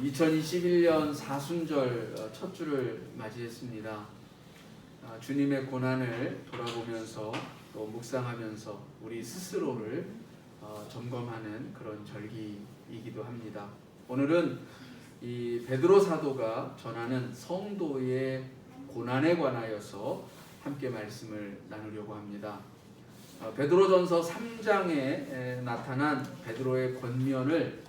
2021년 사순절 첫 주를 맞이했습니다. 주님의 고난을 돌아보면서 또 묵상하면서 우리 스스로를 점검하는 그런 절기이기도 합니다. 오늘은 이 베드로 사도가 전하는 성도의 고난에 관하여서 함께 말씀을 나누려고 합니다. 베드로전서 3장에 나타난 베드로의 권면을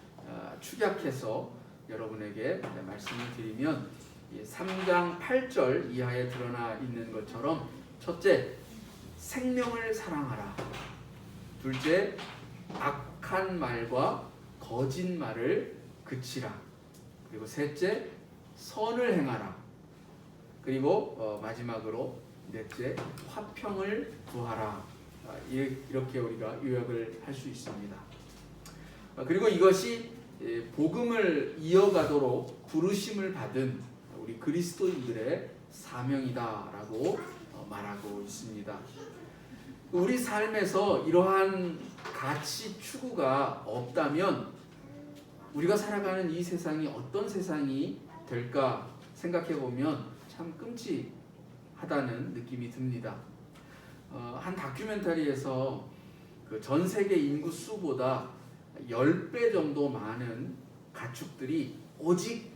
축약해서 여러분에게 말씀을 드리면 3장 8절 이하에 드러나 있는 것처럼 첫째, 생명을 사랑하라. 둘째, 악한 말과 거짓말을 그치라. 그리고 셋째, 선을 행하라. 그리고 마지막으로 넷째, 화평을 구하라. 이렇게 우리가 요약을 할 수 있습니다. 그리고 이것이 복음을 이어가도록 부르심을 받은 우리 그리스도인들의 사명이다라고 말하고 있습니다. 우리 삶에서 이러한 가치 추구가 없다면 우리가 살아가는 이 세상이 어떤 세상이 될까 생각해 보면 참 끔찍하다는 느낌이 듭니다. 한 다큐멘터리에서 그 전 세계 인구 수보다 10배 정도 많은 가축들이 오직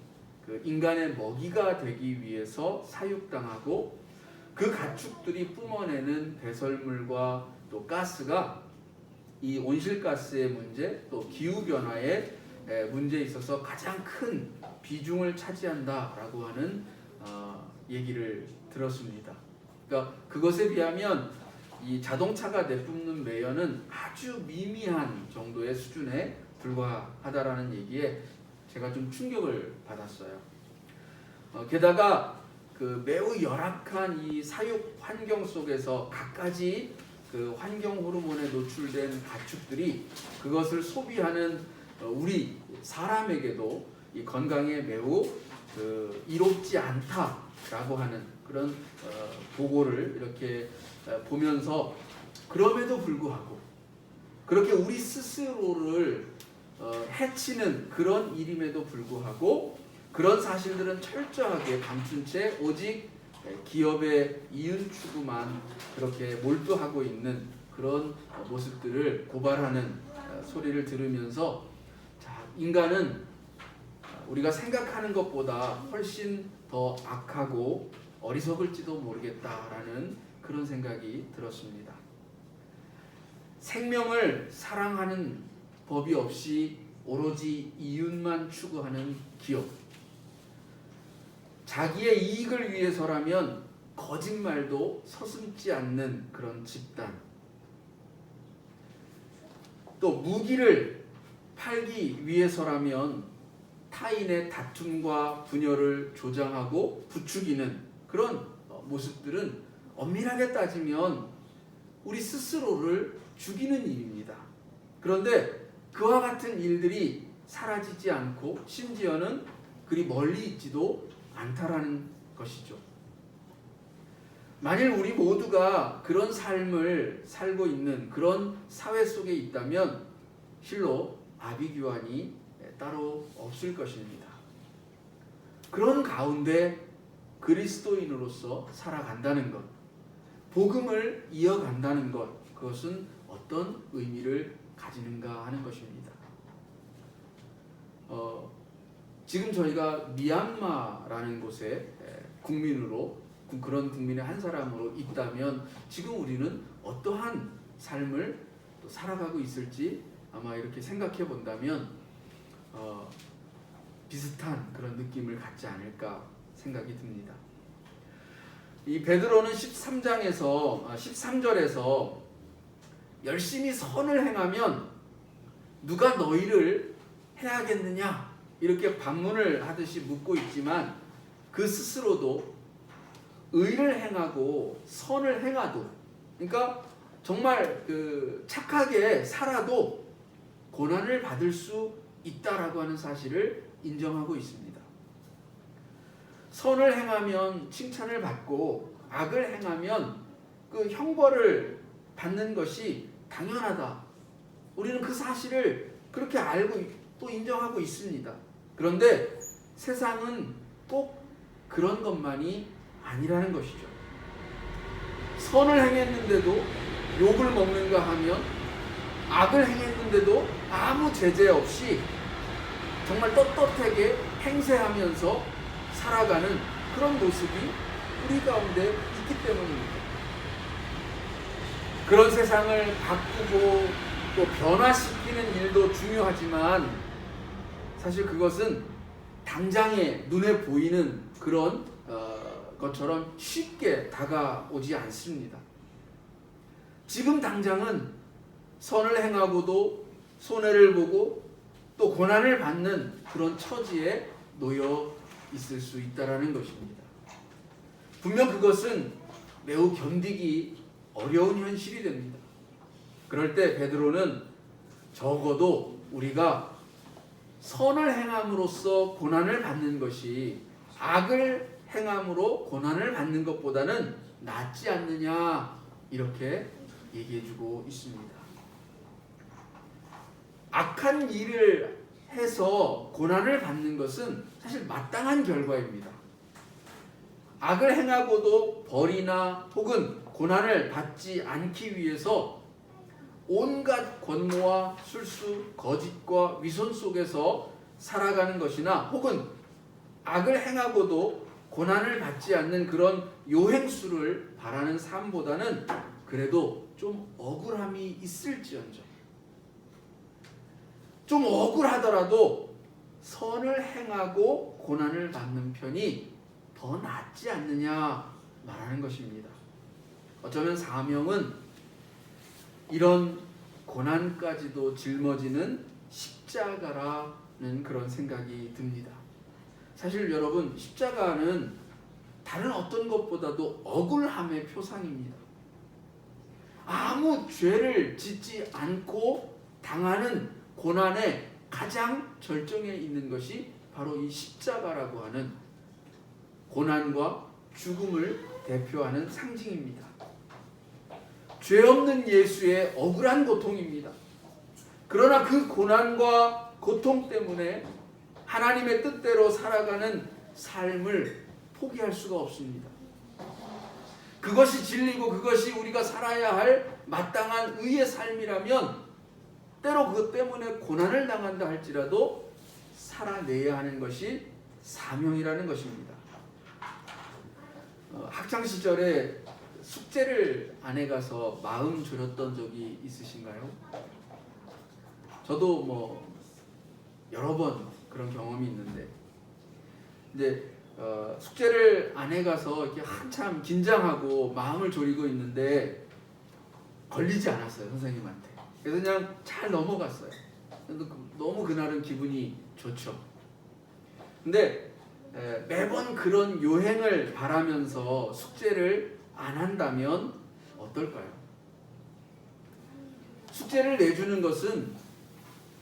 그 인간의 먹이가 되기 위해서 사육당하고 그 가축들이 뿜어내는 배설물과 또 가스가 이 온실가스의 문제 또 기후변화의 문제에 있어서 가장 큰 비중을 차지한다라고 하는 얘기를 들었습니다. 그러니까 그것에 비하면 이 자동차가 내뿜는 매연은 아주 미미한 정도의 수준에 불과하다라는 얘기에 제가 좀 충격을 받았어요. 게다가 그 매우 열악한 이 사육 환경 속에서 갖가지 그 환경 호르몬에 노출된 가축들이 그것을 소비하는 우리 사람에게도 이 건강에 매우 이롭지 않다라고 하는 그런 보고를 이렇게 보면서 그럼에도 불구하고 그렇게 우리 스스로를 해치는 그런 일임에도 불구하고 그런 사실들은 철저하게 감춘 채 오직 기업의 이윤 추구만 그렇게 몰두하고 있는 그런 모습들을 고발하는 소리를 들으면서 인간은 우리가 생각하는 것보다 훨씬 더 악하고 어리석을지도 모르겠다라는 그런 생각이 들었습니다. 생명을 사랑하는 법이 없이 오로지 이윤만 추구하는 기업, 자기의 이익을 위해서라면 거짓말도 서슴지 않는 그런 집단, 또 무기를 팔기 위해서라면 타인의 다툼과 분열을 조장하고 부추기는 그런 모습들은 엄밀하게 따지면 우리 스스로를 죽이는 일입니다. 그런데 그와 같은 일들이 사라지지 않고 심지어는 그리 멀리 있지도 않다라는 것이죠. 만일 우리 모두가 그런 삶을 살고 있는 그런 사회 속에 있다면 실로 아비규환이 따로 없을 것입니다. 그런 가운데 그리스도인으로서 살아간다는 것, 복음을 이어간다는 것, 그것은 어떤 의미를 가지는가 하는 것입니다. 지금 저희가 미얀마라는 곳에 국민으로 그런 국민의 한 사람으로 있다면 지금 우리는 어떠한 삶을 또 살아가고 있을지 아마 이렇게 생각해 본다면 비슷한 그런 느낌을 갖지 않을까 생각이 듭니다. 이 베드로는 13절에서 열심히 선을 행하면 누가 너희를 해하겠느냐 이렇게 반문을 하듯이 묻고 있지만 그 스스로도 의를 행하고 선을 행하도 그러니까 정말 착하게 살아도 고난을 받을 수 있다라고 하는 사실을 인정하고 있습니다. 선을 행하면 칭찬을 받고 악을 행하면 그 형벌을 받는 것이 당연하다. 우리는 그 사실을 그렇게 알고 또 인정하고 있습니다. 그런데 세상은 꼭 그런 것만이 아니라는 것이죠. 선을 행했는데도 욕을 먹는가 하면, 악을 행했는데도 아무 제재 없이 정말 떳떳하게 행세하면서 살아가는 그런 모습이 우리 가운데 있기 때문입니다. 그런 세상을 바꾸고 또 변화시키는 일도 중요하지만 사실 그것은 당장에 눈에 보이는 그런 것처럼 쉽게 다가오지 않습니다. 지금 당장은 선을 행하고도 손해를 보고 또 고난을 받는 그런 처지에 놓여 있을 수 있다는 것입니다. 분명 그것은 매우 견디기 어려운 현실이 됩니다. 그럴 때 베드로는 적어도 우리가 선을 행함으로써 고난을 받는 것이 악을 행함으로 고난을 받는 것보다는 낫지 않느냐, 이렇게 얘기해주고 있습니다. 악한 일을 해서 고난을 받는 것은 사실 마땅한 결과입니다. 악을 행하고도 벌이나 혹은 고난을 받지 않기 위해서 온갖 권모와 술수, 거짓과 위선 속에서 살아가는 것이나 혹은 악을 행하고도 고난을 받지 않는 그런 요행수를 바라는 삶보다는 그래도 좀 억울함이 있을지언정, 좀 억울하더라도 선을 행하고 고난을 받는 편이 더 낫지 않느냐 말하는 것입니다. 어쩌면 사명은 이런 고난까지도 짊어지는 십자가라는 그런 생각이 듭니다. 사실 여러분, 십자가는 다른 어떤 것보다도 억울함의 표상입니다. 아무 죄를 짓지 않고 당하는 고난의 가장 절정에 있는 것이 바로 이 십자가라고 하는 고난과 죽음을 대표하는 상징입니다. 죄 없는 예수의 억울한 고통입니다. 그러나 그 고난과 고통 때문에 하나님의 뜻대로 살아가는 삶을 포기할 수가 없습니다. 그것이 진리고 그것이 우리가 살아야 할 마땅한 의의 삶이라면 때로 그것 때문에 고난을 당한다 할지라도 살아내야 하는 것이 사명이라는 것입니다. 학창시절에 숙제를 안 해가서 마음 졸였던 적이 있으신가요? 저도 여러 번 그런 경험이 있는데, 근데 숙제를 안 해가서 이렇게 한참 긴장하고 마음을 졸이고 있는데 걸리지 않았어요, 선생님한테. 그래서 그냥 잘 넘어갔어요. 너무 그날은 기분이 좋죠. 근데 매번 그런 요행을 바라면서 숙제를 안 한다면 어떨까요? 숙제를 내주는 것은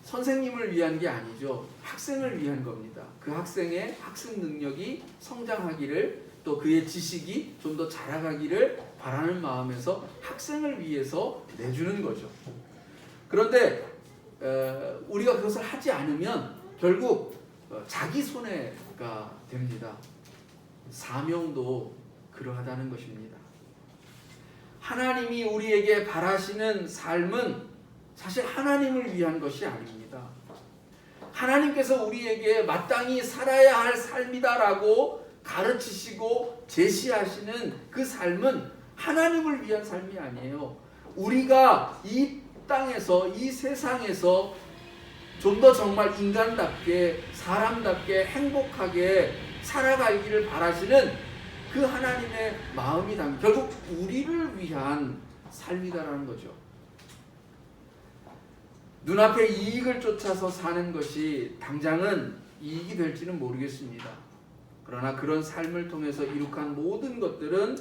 선생님을 위한 게 아니죠. 학생을 위한 겁니다. 그 학생의 학습 능력이 성장하기를, 또 그의 지식이 좀 더 자라가기를 바라는 마음에서 학생을 위해서 내주는 거죠. 그런데 우리가 그것을 하지 않으면 결국 자기 손해가 됩니다. 사명도 그러하다는 것입니다. 하나님이 우리에게 바라시는 삶은 사실 하나님을 위한 것이 아닙니다. 하나님께서 우리에게 마땅히 살아야 할 삶이다라고 가르치시고 제시하시는 그 삶은 하나님을 위한 삶이 아니에요. 우리가 이 땅에서, 이 세상에서 좀 더 정말 인간답게, 사람답게 행복하게 살아가기를 바라시는 그 하나님의 마음이 담긴, 결국 우리를 위한 삶이다라는 거죠. 눈앞에 이익을 쫓아서 사는 것이 당장은 이익이 될지는 모르겠습니다. 그러나 그런 삶을 통해서 이룩한 모든 것들은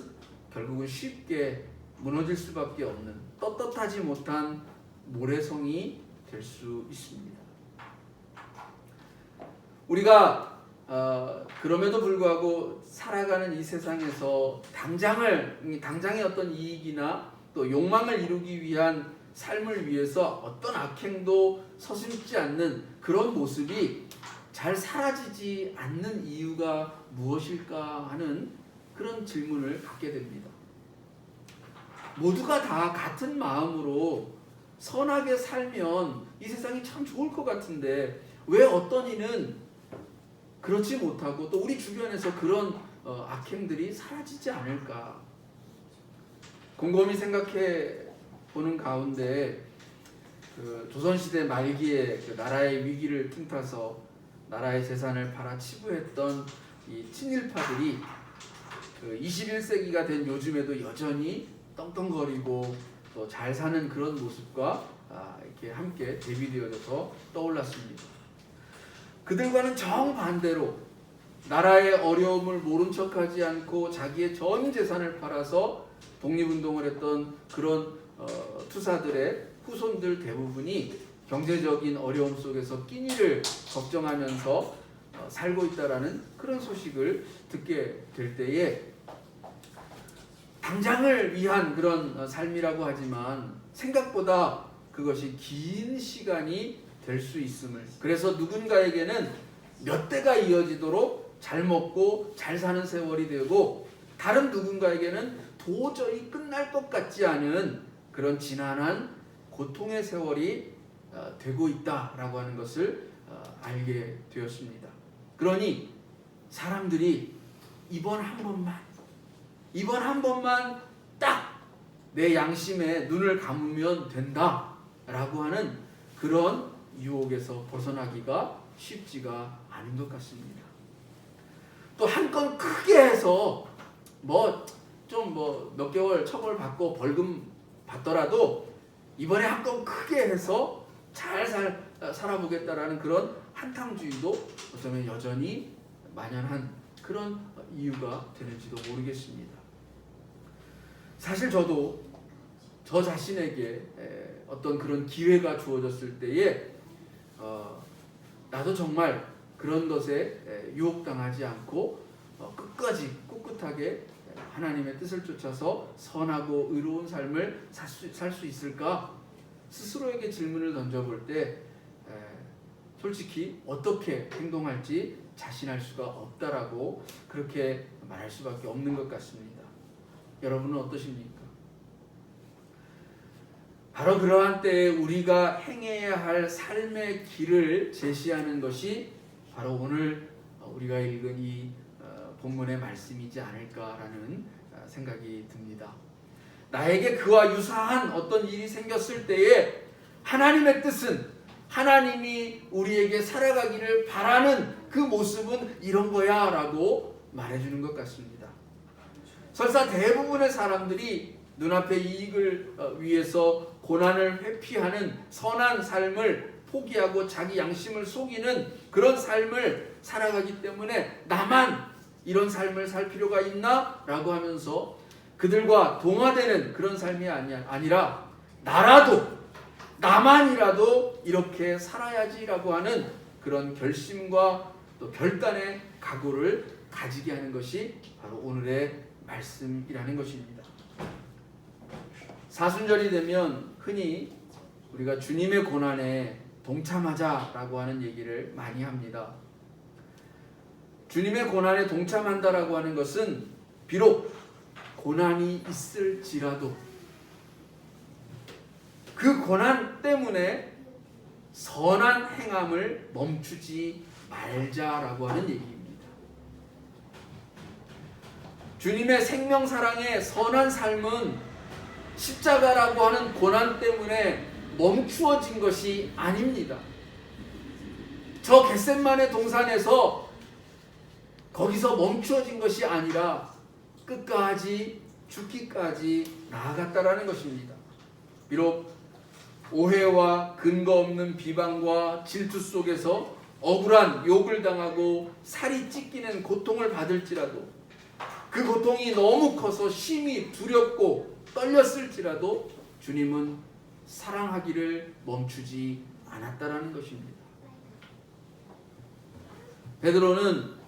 결국은 쉽게 무너질 수밖에 없는 떳떳하지 못한 모래성이 될 수 있습니다. 우리가 그럼에도 불구하고 살아가는 이 세상에서 당장의 어떤 이익이나 또 욕망을 이루기 위한 삶을 위해서 어떤 악행도 서슴지 않는 그런 모습이 잘 사라지지 않는 이유가 무엇일까 하는 그런 질문을 갖게 됩니다. 모두가 다 같은 마음으로 선하게 살면 이 세상이 참 좋을 것 같은데 왜 어떤 이는 그렇지 못하고 또 우리 주변에서 그런 악행들이 사라지지 않을까? 곰곰이 생각해 보는 가운데 그 조선시대 말기에 그 나라의 위기를 틈타서 나라의 재산을 팔아 치부했던 이 친일파들이 그 21세기가 된 요즘에도 여전히 떵떵거리고 또 잘 사는 그런 모습과 이렇게 함께 대비되어져서 떠올랐습니다. 그들과는 정반대로 나라의 어려움을 모른 척하지 않고 자기의 전 재산을 팔아서 독립운동을 했던 그런 투사들의 후손들 대부분이 경제적인 어려움 속에서 끼니를 걱정하면서 살고 있다라는 그런 소식을 듣게 될 때에 당장을 위한 그런 삶이라고 하지만 생각보다 그것이 긴 시간이 될 수 있음을, 그래서 누군가에게는 몇 대가 이어지도록 잘 먹고 잘 사는 세월이 되고 다른 누군가에게는 도저히 끝날 것 같지 않은 그런 지난한 고통의 세월이 되고 있다라고 하는 것을 알게 되었습니다. 그러니 사람들이 이번 한 번만 딱 내 양심에 눈을 감으면 된다라고 하는 그런 유혹에서 벗어나기가 쉽지가 않은 것 같습니다. 또 한 건 크게 해서 몇 개월 처벌 받고 벌금 받더라도 이번에 한 건 크게 해서 잘 살아보겠다라는 그런 한탕주의도 어쩌면 여전히 만연한 그런 이유가 되는지도 모르겠습니다. 사실 저도 저 자신에게 어떤 그런 기회가 주어졌을 때에 나도 정말 그런 것에 유혹당하지 않고 끝까지 꿋꿋하게 하나님의 뜻을 쫓아서 선하고 의로운 삶을 살 수 있을까? 스스로에게 질문을 던져볼 때 솔직히 어떻게 행동할지 자신할 수가 없다라고 그렇게 말할 수밖에 없는 것 같습니다. 여러분은 어떠십니까? 바로 그러한 때에 우리가 행해야 할 삶의 길을 제시하는 것이 바로 오늘 우리가 읽은 이 본문의 말씀이지 않을까라는 생각이 듭니다. 나에게 그와 유사한 어떤 일이 생겼을 때에 하나님의 뜻은, 하나님이 우리에게 살아가기를 바라는 그 모습은 이런 거야 라고 말해주는 것 같습니다. 설사 대부분의 사람들이 눈앞의 이익을 위해서 고난을 회피하는 선한 삶을 포기하고 자기 양심을 속이는 그런 삶을 살아가기 때문에 나만 이런 삶을 살 필요가 있나? 라고 하면서 그들과 동화되는 그런 삶이 아니라 나만이라도 이렇게 살아야지라고 하는 그런 결심과 또 결단의 각오를 가지게 하는 것이 바로 오늘의 말씀이라는 것입니다. 사순절이 되면 흔히 우리가 주님의 고난에 동참하자라고 하는 얘기를 많이 합니다. 주님의 고난에 동참한다라고 하는 것은 비록 고난이 있을지라도 그 고난 때문에 선한 행함을 멈추지 말자라고 하는 얘기입니다. 주님의 생명사랑의 선한 삶은 십자가라고 하는 고난 때문에 멈추어진 것이 아닙니다. 저 겟셋마네 동산에서 거기서 멈추어진 것이 아니라 끝까지 죽기까지 나아갔다라는 것입니다. 비록 오해와 근거 없는 비방과 질투 속에서 억울한 욕을 당하고 살이 찢기는 고통을 받을지라도 그 고통이 너무 커서 심히 두렵고 떨렸을지라도 주님은 사랑하기를 멈추지 않았다라는 것입니다. 베드로는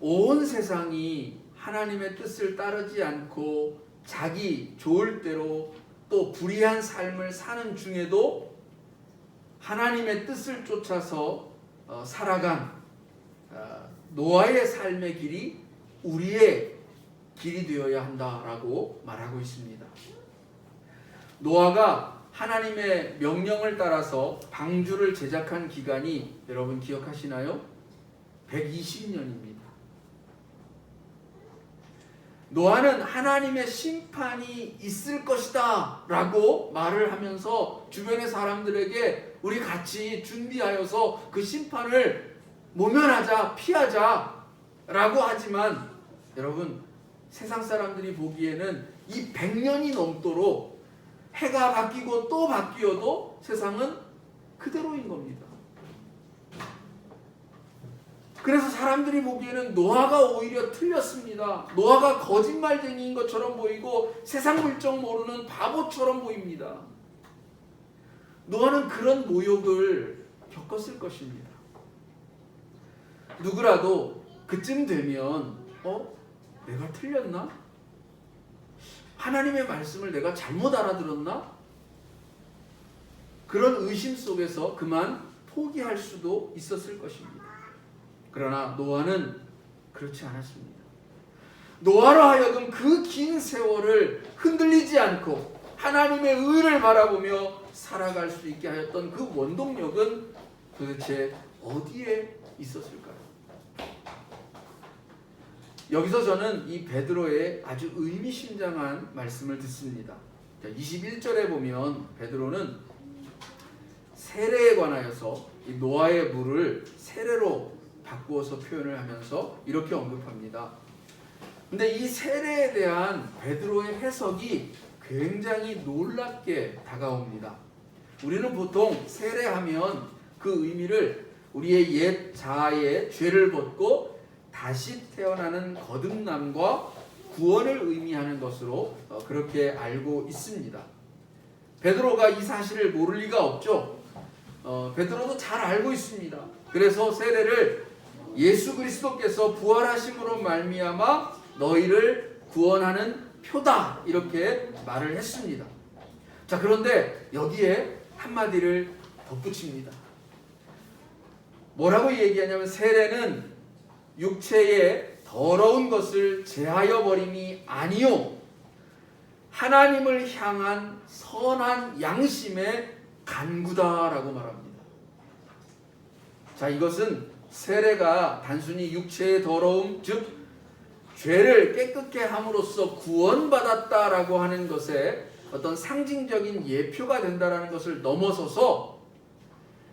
온 세상이 하나님의 뜻을 따르지 않고 자기 좋을 대로 또 불의한 삶을 사는 중에도 하나님의 뜻을 쫓아서 살아간 노아의 삶의 길이 우리의 길이 되어야 한다라고 말하고 있습니다. 노아가 하나님의 명령을 따라서 방주를 제작한 기간이 여러분 기억하시나요? 120년입니다. 노아는 하나님의 심판이 있을 것이다 라고 말을 하면서 주변의 사람들에게 우리 같이 준비하여서 그 심판을 모면하자, 피하자 라고 하지만 여러분, 세상 사람들이 보기에는 이 100년이 넘도록 해가 바뀌고 또 바뀌어도 세상은 그대로인 겁니다. 그래서 사람들이 보기에는 노아가 오히려 틀렸습니다. 노아가 거짓말쟁이인 것처럼 보이고 세상 물정 모르는 바보처럼 보입니다. 노아는 그런 모욕을 겪었을 것입니다. 누구라도 그쯤 되면 내가 틀렸나? 하나님의 말씀을 내가 잘못 알아들었나? 그런 의심 속에서 그만 포기할 수도 있었을 것입니다. 그러나 노아는 그렇지 않았습니다. 노아로 하여금 그 긴 세월을 흔들리지 않고 하나님의 의를 바라보며 살아갈 수 있게 하였던 그 원동력은 도대체 어디에 있었을까요? 여기서 저는 이 베드로의 아주 의미심장한 말씀을 듣습니다. 21절에 보면 베드로는 세례에 관하여서 이 노아의 물을 세례로 바꾸어서 표현을 하면서 이렇게 언급합니다. 근데 이 세례에 대한 베드로의 해석이 굉장히 놀랍게 다가옵니다. 우리는 보통 세례하면 그 의미를 우리의 옛 자아의 죄를 벗고 다시 태어나는 거듭남과 구원을 의미하는 것으로 그렇게 알고 있습니다. 베드로가 이 사실을 모를 리가 없죠. 베드로도 잘 알고 있습니다. 그래서 세례를 예수 그리스도께서 부활하심으로 말미암아 너희를 구원하는 표다 이렇게 말을 했습니다. 자, 그런데 여기에 한마디를 덧붙입니다. 뭐라고 얘기하냐면 세례는 육체의 더러운 것을 제하여 버림이 아니요 하나님을 향한 선한 양심의 간구다라고 말합니다. 자, 이것은 세례가 단순히 육체의 더러움, 즉 죄를 깨끗게 함으로써 구원받았다라고 하는 것에 어떤 상징적인 예표가 된다라는 것을 넘어서서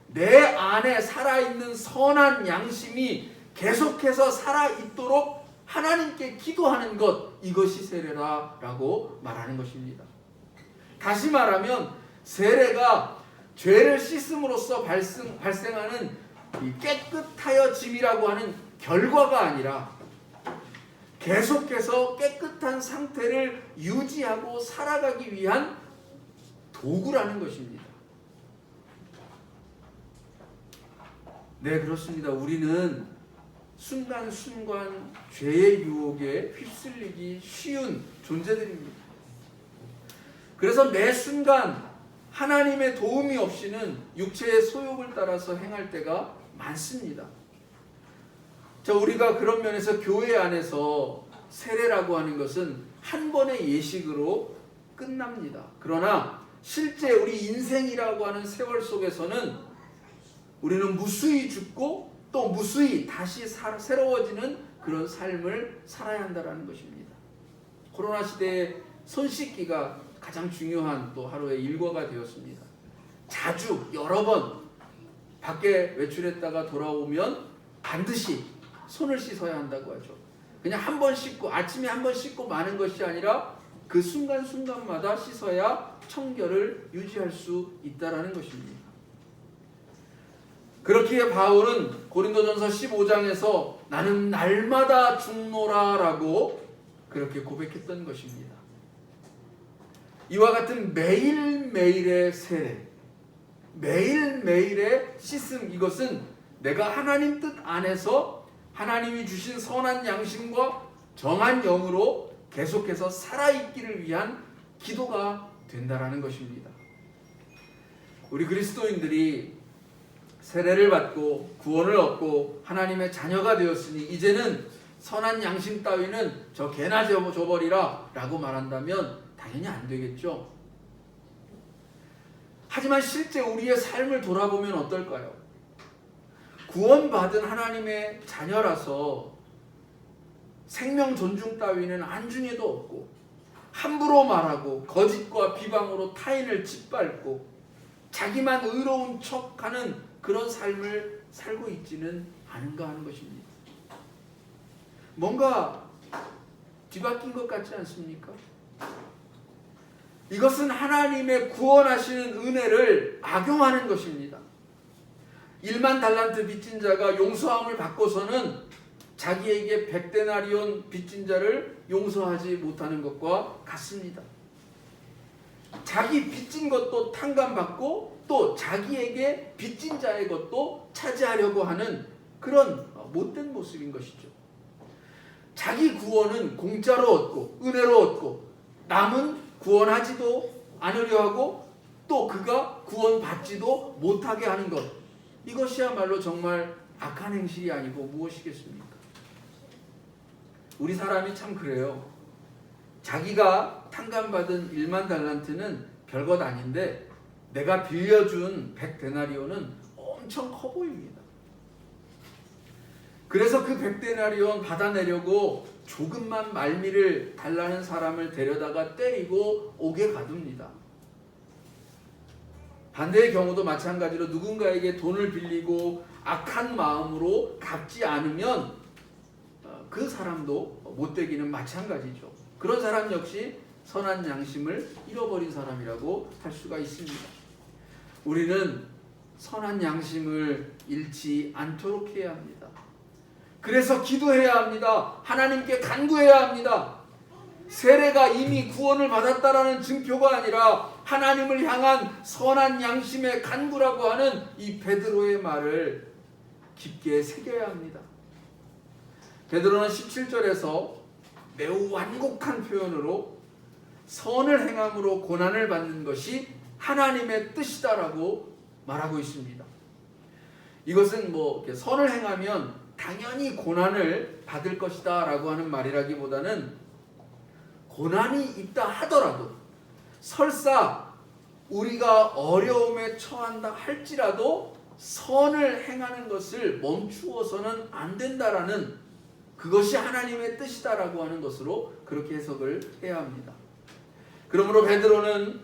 내 안에 살아있는 선한 양심이 계속해서 살아있도록 하나님께 기도하는 것, 이것이 세례라고 말하는 것입니다. 다시 말하면 세례가 죄를 씻음으로써 발생하는 이 깨끗하여짐이라고 하는 결과가 아니라 계속해서 깨끗한 상태를 유지하고 살아가기 위한 도구라는 것입니다. 네, 그렇습니다. 우리는 순간순간 죄의 유혹에 휩쓸리기 쉬운 존재들입니다. 그래서 매 순간 하나님의 도움이 없이는 육체의 소욕을 따라서 행할 때가 많습니다. 자, 우리가 그런 면에서 교회 안에서 세례라고 하는 것은 한 번의 예식으로 끝납니다. 그러나 실제 우리 인생이라고 하는 세월 속에서는 우리는 무수히 죽고 또 무수히 다시 새로워지는 그런 삶을 살아야 한다는 것입니다. 코로나 시대에 손 씻기가 가장 중요한 또 하루의 일과가 되었습니다. 자주 여러 번 밖에 외출했다가 돌아오면 반드시 손을 씻어야 한다고 하죠. 그냥 한 번 씻고 아침에 한 번 씻고 마는 것이 아니라 그 순간순간마다 씻어야 청결을 유지할 수 있다라는 것입니다. 그렇기에 바울은 고린도전서 15장에서 나는 날마다 죽노라라고 그렇게 고백했던 것입니다. 이와 같은 매일매일의 세례, 매일매일의 씻음, 이것은 내가 하나님 뜻 안에서 하나님이 주신 선한 양심과 정한 영으로 계속해서 살아있기를 위한 기도가 된다라는 것입니다. 우리 그리스도인들이 세례를 받고 구원을 얻고 하나님의 자녀가 되었으니 이제는 선한 양심 따위는 저 개나 줘버리라 라고 말한다면 당연히 안 되겠죠. 하지만 실제 우리의 삶을 돌아보면 어떨까요? 구원받은 하나님의 자녀라서 생명 존중 따위는 안중에도 없고 함부로 말하고 거짓과 비방으로 타인을 짓밟고 자기만 의로운 척하는 그런 삶을 살고 있지는 않은가 하는 것입니다. 뭔가 뒤바뀐 것 같지 않습니까? 이것은 하나님의 구원하시는 은혜를 악용하는 것입니다. 1만 달란트 빚진 자가 용서함을 받고서는 자기에게 100데나리온 빚진 자를 용서하지 못하는 것과 같습니다. 자기 빚진 것도 탕감받고 또 자기에게 빚진 자의 것도 차지하려고 하는 그런 못된 모습인 것이죠. 자기 구원은 공짜로 얻고 은혜로 얻고 남은 구원하지도 않으려 하고 또 그가 구원받지도 못하게 하는 것, 이것이야말로 정말 악한 행실이 아니고 무엇이겠습니까? 우리 사람이 참 그래요. 자기가 탕감받은 1만 달란트는 별것 아닌데 내가 빌려준 100데나리온은 엄청 커 보입니다. 그래서 그 100데나리온 받아내려고 조금만 말미를 달라는 사람을 데려다가 때리고 옥에 가둡니다. 반대의 경우도 마찬가지로 누군가에게 돈을 빌리고 악한 마음으로 갚지 않으면 그 사람도 못되기는 마찬가지죠. 그런 사람 역시 선한 양심을 잃어버린 사람이라고 할 수가 있습니다. 우리는 선한 양심을 잃지 않도록 해야 합니다. 그래서 기도해야 합니다. 하나님께 간구해야 합니다. 세례가 이미 구원을 받았다라는 증표가 아니라 하나님을 향한 선한 양심의 간구라고 하는 이 베드로의 말을 깊게 새겨야 합니다. 베드로는 17절에서 매우 완곡한 표현으로 선을 행함으로 고난을 받는 것이 하나님의 뜻이다라고 말하고 있습니다. 이것은 선을 행하면 당연히 고난을 받을 것이다 라고 하는 말이라기보다는 고난이 있다 하더라도 설사 우리가 어려움에 처한다 할지라도 선을 행하는 것을 멈추어서는 안 된다라는, 그것이 하나님의 뜻이다라고 하는 것으로 그렇게 해석을 해야 합니다. 그러므로 베드로는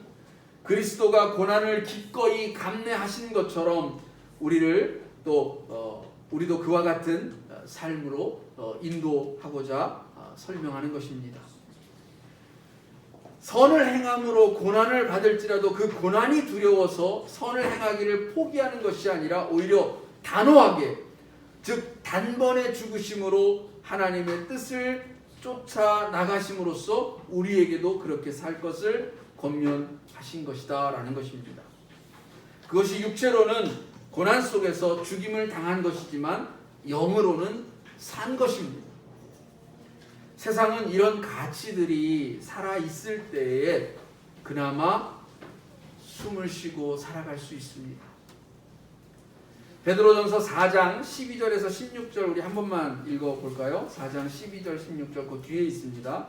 그리스도가 고난을 기꺼이 감내하신 것처럼 우리도 그와 같은 삶으로 인도하고자 설명하는 것입니다. 선을 행함으로 고난을 받을지라도 그 고난이 두려워서 선을 행하기를 포기하는 것이 아니라 오히려 단호하게, 즉 단번에 죽으심으로 하나님의 뜻을 쫓아 나가심으로써 우리에게도 그렇게 살 것을 권면하신 것이다 라는 것입니다. 그것이 육체로는 고난 속에서 죽임을 당한 것이지만 영으로는 산 것입니다. 세상은 이런 가치들이 살아있을 때에 그나마 숨을 쉬고 살아갈 수 있습니다. 베드로전서 4장 12절에서 16절 우리 한 번만 읽어볼까요? 4장 12절 16절 그 뒤에 있습니다.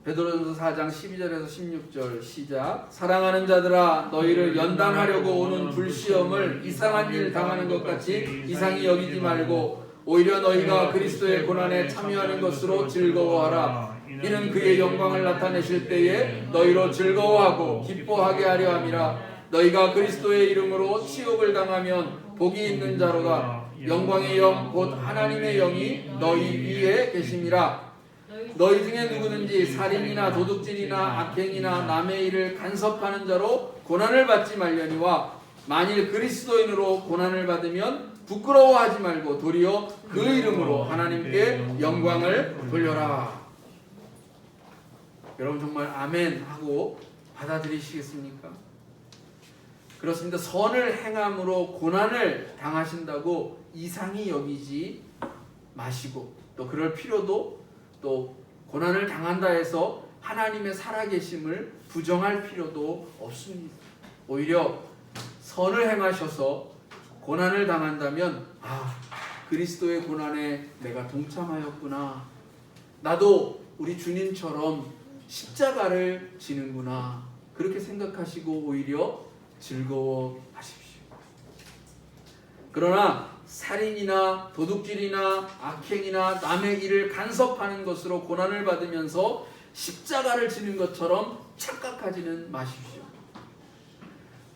베드로전서 4장 12절에서 16절 시작. 사랑하는 자들아, 너희를 연단하려고 오는 불시험을 이상한 일 당하는 것 같이 이상히 여기지 말고 오히려 너희가 그리스도의 고난에 참여하는 것으로 즐거워하라. 이는 그의 영광을 나타내실 때에 너희로 즐거워하고 기뻐하게 하려 함이라. 너희가 그리스도의 이름으로 치욕을 당하면 복이 있는 자로다. 영광의 영 곧 하나님의 영이 너희 위에 계심이라. 너희 중에 누구든지 살인이나 도둑질이나 악행이나 남의 일을 간섭하는 자로 고난을 받지 말려니와 만일 그리스도인으로 고난을 받으면 부끄러워하지 말고 도리어 그 이름으로 하나님께 영광을 돌려라. 여러분 정말 아멘 하고 받아들이시겠습니까? 그렇습니다. 선을 행함으로 고난을 당하신다고 이상히 여기지 마시고 또 그럴 필요도, 또 고난을 당한다 해서 하나님의 살아계심을 부정할 필요도 없습니다. 오히려 선을 행하셔서 고난을 당한다면 그리스도의 고난에 내가 동참하였구나. 나도 우리 주님처럼 십자가를 지는구나. 그렇게 생각하시고 오히려 즐거워하십시오. 그러나 살인이나 도둑질이나 악행이나 남의 일을 간섭하는 것으로 고난을 받으면서 십자가를 지는 것처럼 착각하지는 마십시오.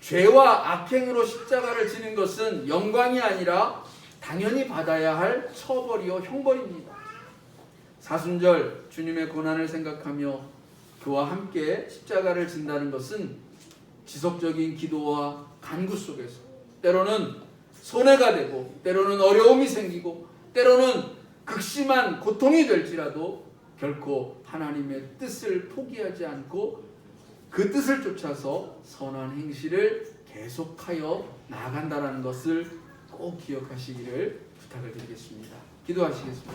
죄와 악행으로 십자가를 지는 것은 영광이 아니라 당연히 받아야 할 처벌이요 형벌입니다. 사순절 주님의 고난을 생각하며 그와 함께 십자가를 진다는 것은 지속적인 기도와 간구 속에서 때로는 손해가 되고 때로는 어려움이 생기고 때로는 극심한 고통이 될지라도 결코 하나님의 뜻을 포기하지 않고 그 뜻을 쫓아서 선한 행실을 계속하여 나아간다는 것을 꼭 기억하시기를 부탁을 드리겠습니다. 기도하시겠습니다.